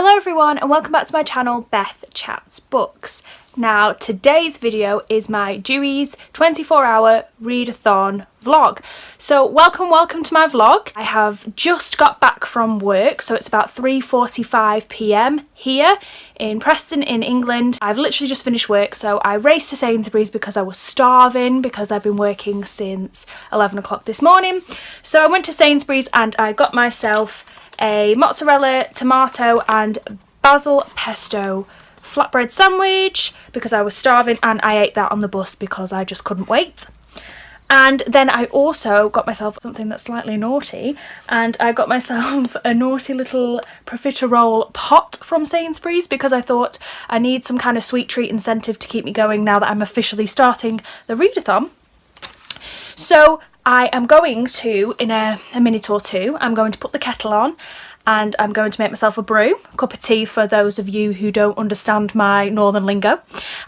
Hello everyone and welcome back to my channel BethChatsBooks. Now today's video is my Dewey's 24-hour readathon vlog. So welcome to my vlog. I have just got back from work, so it's about 3:45 p.m. here in Preston in England. I've literally just finished work, so I raced to Sainsbury's because I was starving because I've been working since 11 o'clock this morning. So I went to Sainsbury's and I got myself a mozzarella, tomato and basil pesto flatbread sandwich because I was starving, and I ate that on the bus because I just couldn't wait. And then I also got myself something that's slightly naughty, and I got myself a naughty little profiterole pot from Sainsbury's because I thought I need some kind of sweet treat incentive to keep me going now that I'm officially starting the readathon. So I am going to, in a minute or two, I'm going to put the kettle on and I'm going to make myself a brew, a cup of tea for those of you who don't understand my northern lingo,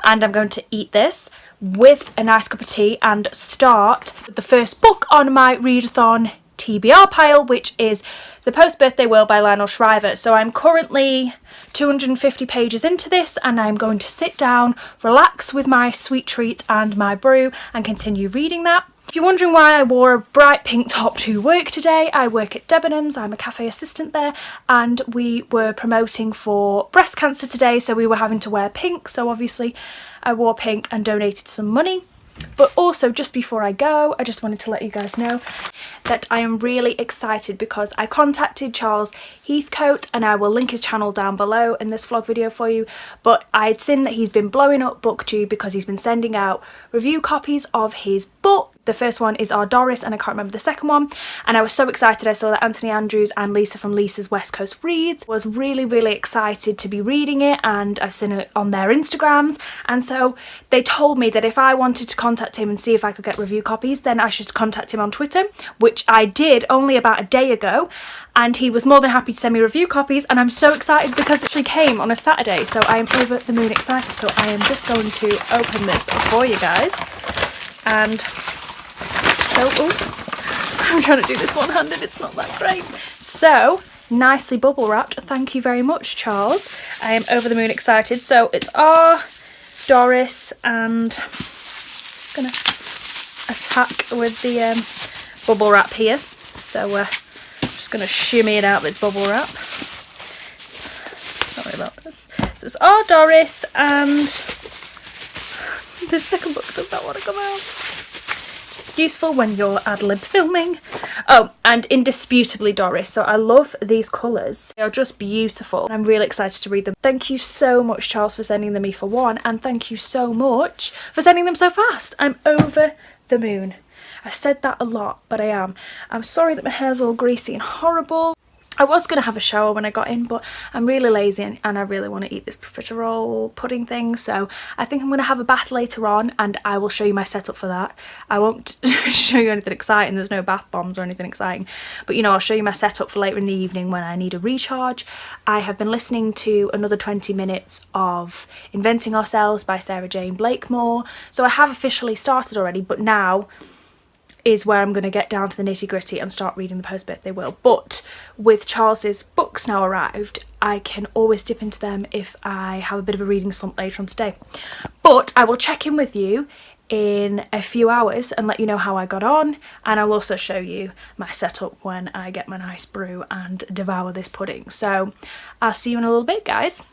and I'm going to eat this with a nice cup of tea and start with the first book on my readathon TBR pile, which is The Post-Birthday World by Lionel Shriver. So I'm currently 250 pages into this and I'm going to sit down, relax with my sweet treat and my brew and continue reading that. If you're wondering why I wore a bright pink top to work today, I work at Debenhams, I'm a cafe assistant there, and we were promoting for breast cancer today, so we were having to wear pink, so obviously I wore pink and donated some money. But also, just before I go, I just wanted to let you guys know that I am really excited because I contacted Charles Heathcote, and I will link his channel down below in this vlog video for you, but I'd seen that he's been blowing up BookTube because he's been sending out review copies of his book. The first one is Our Doris and I can't remember the second one, and I was so excited. I saw that Anthony Andrews and Lisa from Lisa's West Coast Reads was really excited to be reading it, and I've seen it on their Instagrams, and so they told me that if I wanted to contact him and see if I could get review copies, then I should contact him on Twitter, which I did only about a day ago, and he was more than happy to send me review copies, and I'm so excited because it actually came on a Saturday, so I am over the moon excited. So I am just going to open this for you guys, and I'm trying to do this one-handed, it's not that great. So, nicely bubble wrapped, thank you very much, Charles. I am over the moon excited. So it's Our Doris, and just gonna attack with the bubble wrap here. So I'm just gonna shimmy it out with its bubble wrap. Sorry about this. So it's Our Doris, and the second book does not want to come out. Useful when you're ad-lib filming. Oh, and indisputably Doris. So I love these colours. They are just beautiful. I'm really excited to read them. Thank you so much, Charles, for sending them me for one, and thank you so much for sending them so fast. I'm over the moon. I've said that a lot, but I am. I'm sorry that my hair's all greasy and horrible. I was going to have a shower when I got in, but I'm really lazy and I really want to eat this profiterole pudding thing, so I think I'm going to have a bath later on and I will show you my setup for that. I won't show you anything exciting, there's no bath bombs or anything exciting, but you know, I'll show you my setup for later in the evening when I need a recharge. I have been listening to another 20 minutes of Inventing Ourselves by Sarah Jane Blakemore, so I have officially started already, but now is where I'm going to get down to the nitty gritty and start reading The Post-Birthday World. But with Charles's books now arrived, I can always dip into them if I have a bit of a reading slump later on today. But I will check in with you in a few hours and let you know how I got on, and I'll also show you my setup when I get my nice brew and devour this pudding. So I'll see you in a little bit, guys.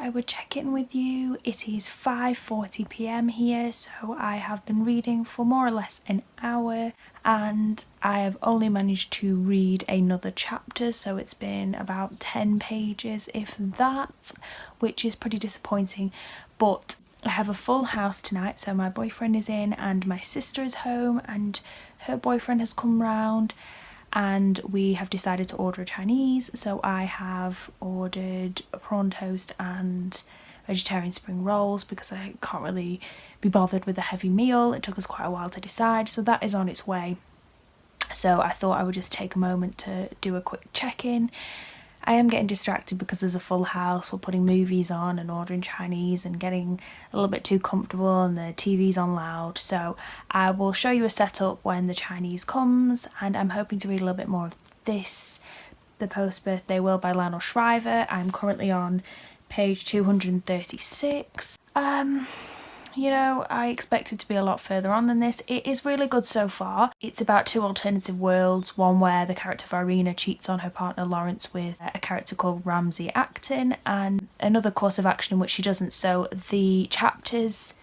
I would check in with you. It is 5:40 p.m. here, so I have been reading for more or less an hour, and I have only managed to read another chapter, so it's been about 10 pages, if that, which is pretty disappointing. But I have a full house tonight, so my boyfriend is in and my sister is home and her boyfriend has come round, and we have decided to order a Chinese. So I have ordered a prawn toast and vegetarian spring rolls because I can't really be bothered with a heavy meal. It took us quite a while to decide, so that is on its way. So I thought I would just take a moment to do a quick check-in. I am getting distracted because there's a full house, we're putting movies on and ordering Chinese and getting a little bit too comfortable, and the TV's on loud. So I will show you a setup when the Chinese comes, and I'm hoping to read a little bit more of this, The Post-Birthday Will by Lionel Shriver. I'm currently on page 236. You know, I expected to be a lot further on than this. It is really good so far. It's about two alternative worlds, one where the character of Irina cheats on her partner Lawrence with a character called Ramsay Acton, and another course of action in which she doesn't. So the chapters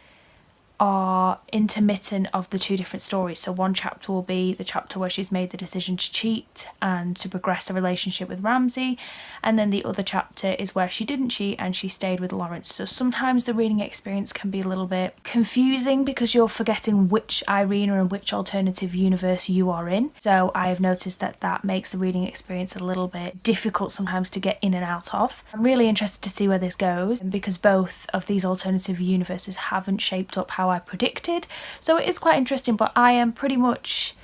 are intermittent of the two different stories. So one chapter will be the chapter where she's made the decision to cheat and to progress a relationship with Ramsay, and then the other chapter is where she didn't cheat and she stayed with Lawrence. So sometimes the reading experience can be a little bit confusing because you're forgetting which Irina and which alternative universe you are in. So I have noticed that that makes the reading experience a little bit difficult sometimes to get in and out of. I'm really interested to see where this goes, because both of these alternative universes haven't shaped up how I predicted, so it is quite interesting. But I am pretty much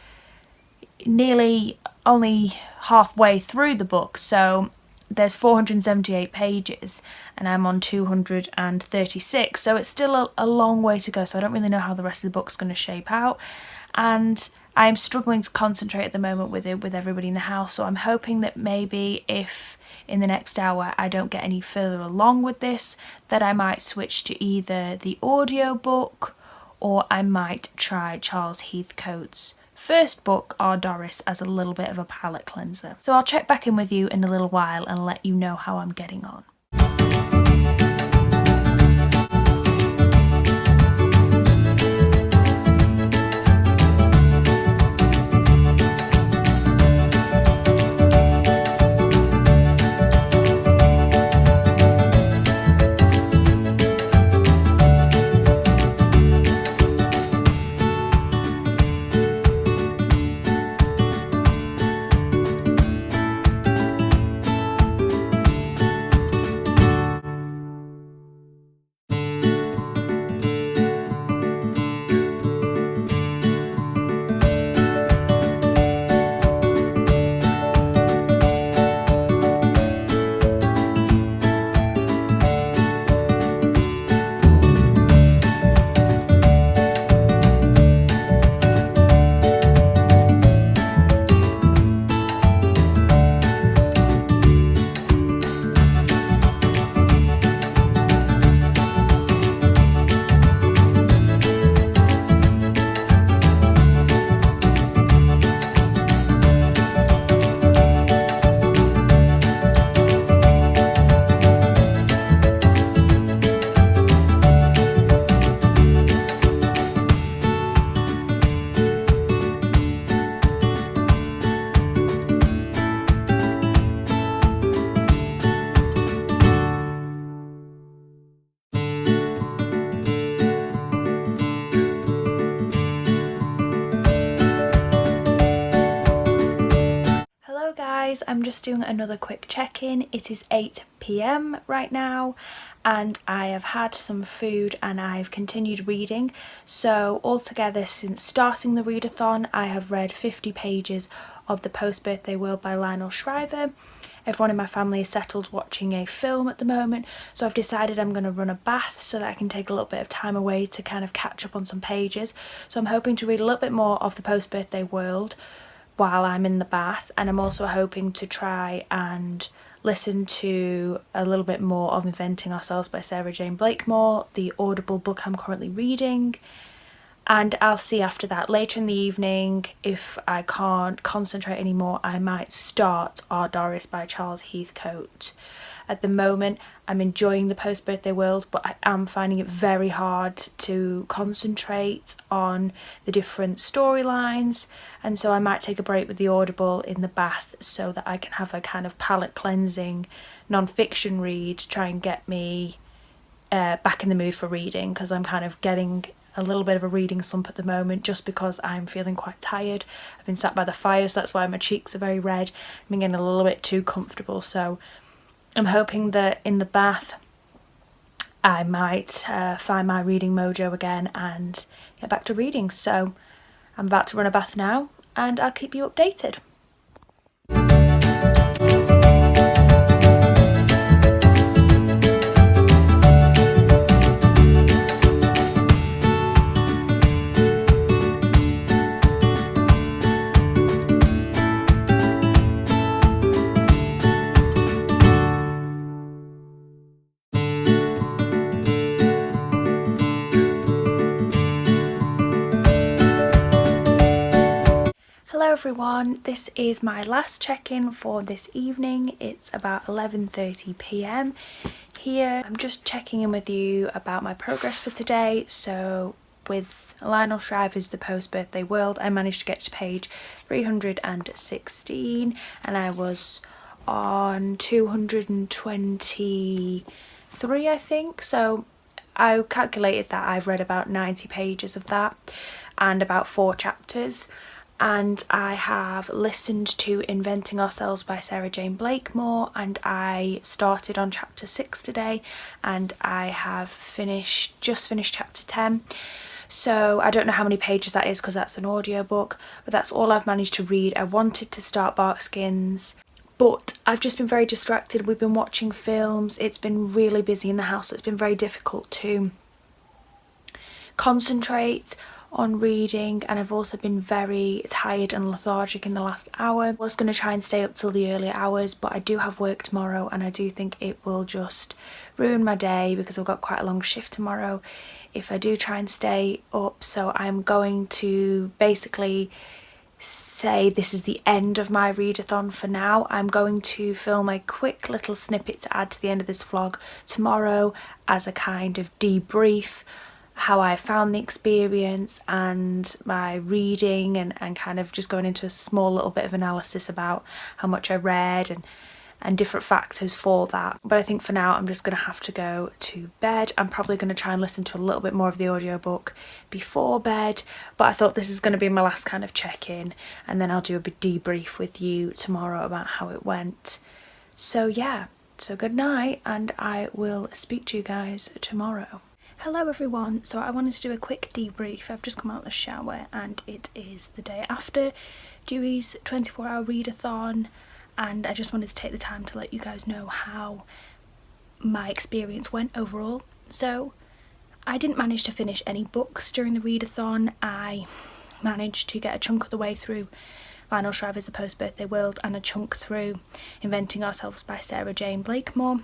nearly only halfway through the book, so there's 478 pages and I'm on 236, so it's still a long way to go. So I don't really know how the rest of the book's going to shape out, and I'm struggling to concentrate at the moment with everybody in the house. So I'm hoping that maybe if in the next hour I don't get any further along with this, that I might switch to either the audiobook, or I might try Charles Heathcote's first book, Our Doris, as a little bit of a palate cleanser. So I'll check back in with you in a little while and let you know how I'm getting on. I'm just doing another quick check-in. It is 8 p.m. right now, and I have had some food and I've continued reading. So altogether, since starting the readathon, I have read 50 pages of The Post-Birthday World by Lionel Shriver. Everyone in my family is settled watching a film at the moment, so I've decided I'm going to run a bath so that I can take a little bit of time away to kind of catch up on some pages. So I'm hoping to read a little bit more of The Post-Birthday World while I'm in the bath, and I'm also hoping to try and listen to a little bit more of Inventing Ourselves by Sarah Jane Blakemore, the Audible book I'm currently reading. And I'll see after that. Later in the evening, if I can't concentrate anymore, I might start Our Doris by Charles Heathcote. at the moment. I'm enjoying the post-birthday world, but I am finding it very hard to concentrate on the different storylines, and so I might take a break with the Audible in the bath so that I can have a kind of palate cleansing non-fiction read to try and get me back in the mood for reading, because I'm kind of getting a little bit of a reading slump at the moment just because I'm feeling quite tired. I've been sat by the fire, so that's why my cheeks are very red. I've been getting a little bit too comfortable, so I'm hoping that in the bath I might find my reading mojo again and get back to reading. So I'm about to run a bath now and I'll keep you updated. Hello everyone, this is my last check-in for this evening. It's about 11:30 p.m. here. I'm just checking in with you about my progress for today. So with Lionel Shriver's The Post-Birthday World, I managed to get to page 316 and I was on 223, I think. So I calculated that I've read about 90 pages of that and about 4 chapters. And I have listened to Inventing Ourselves by Sarah Jane Blakemore, and I started on chapter 6 today, and I have just finished chapter 10. So I don't know how many pages that is because that's an audiobook, but that's all I've managed to read. I wanted to start Barkskins, but I've just been very distracted. We've been watching films. It's been really busy in the house. It's been very difficult to concentrate on reading, and I've also been very tired and lethargic in the last hour. I was going to try and stay up till the early hours, but I do have work tomorrow and I do think it will just ruin my day because I've got quite a long shift tomorrow if I do try and stay up. So I'm going to basically say this is the end of my readathon for now. I'm going to film a quick little snippet to add to the end of this vlog tomorrow as a kind of debrief, how I found the experience and my reading, and kind of just going into a small little bit of analysis about how much I read and different factors for that. But I think for now I'm just going to have to go to bed. I'm probably going to try and listen to a little bit more of the audiobook before bed, but I thought this is going to be my last kind of check-in, and then I'll do a bit debrief with you tomorrow about how it went. So yeah, so good night, and I will speak to you guys tomorrow. Hello everyone, so I wanted to do a quick debrief. I've just come out of the shower and it is the day after Dewey's 24-hour readathon, and I just wanted to take the time to let you guys know how my experience went overall. So I didn't manage to finish any books during the readathon. I managed to get a chunk of the way through Lionel Shriver's The Post-Birthday World and a chunk through Inventing Ourselves by Sarah Jane Blakemore,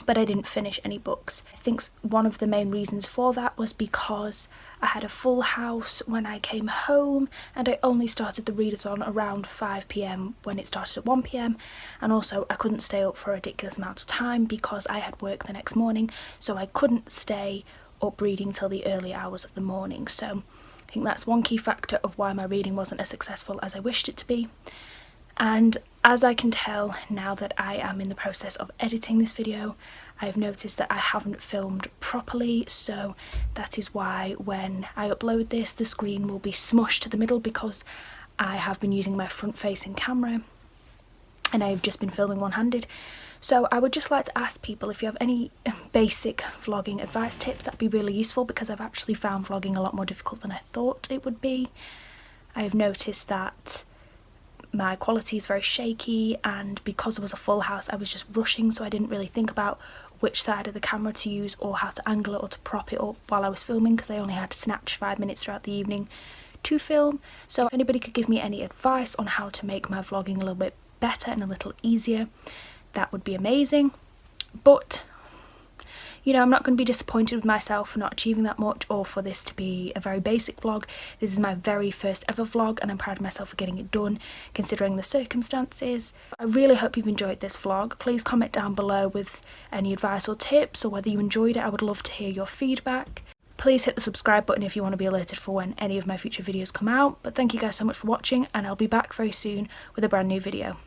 but I didn't finish any books. I think one of the main reasons for that was because I had a full house when I came home, and I only started the readathon around 5 p.m. when it started at 1 p.m, and also I couldn't stay up for a ridiculous amount of time because I had work the next morning, so I couldn't stay up reading till the early hours of the morning. So I think that's one key factor of why my reading wasn't as successful as I wished it to be. And as I can tell now that I am in the process of editing this video, I have noticed that I haven't filmed properly, so that is why when I upload this the screen will be smushed to the middle, because I have been using my front-facing camera and I have just been filming one-handed. So I would just like to ask people if you have any basic vlogging advice tips. That'd be really useful, because I've actually found vlogging a lot more difficult than I thought it would be. I have noticed that my quality is very shaky, and because it was a full house I was just rushing, so I didn't really think about which side of the camera to use or how to angle it or to prop it up while I was filming, because I only had to snatch 5 minutes throughout the evening to film. So if anybody could give me any advice on how to make my vlogging a little bit better and a little easier, that would be amazing. But you know, I'm not going to be disappointed with myself for not achieving that much or for this to be a very basic vlog. This is my very first ever vlog and I'm proud of myself for getting it done considering the circumstances. I really hope you've enjoyed this vlog. Please comment down below with any advice or tips or whether you enjoyed it. I would love to hear your feedback. Please hit the subscribe button if you want to be alerted for when any of my future videos come out. But thank you guys so much for watching, and I'll be back very soon with a brand new video.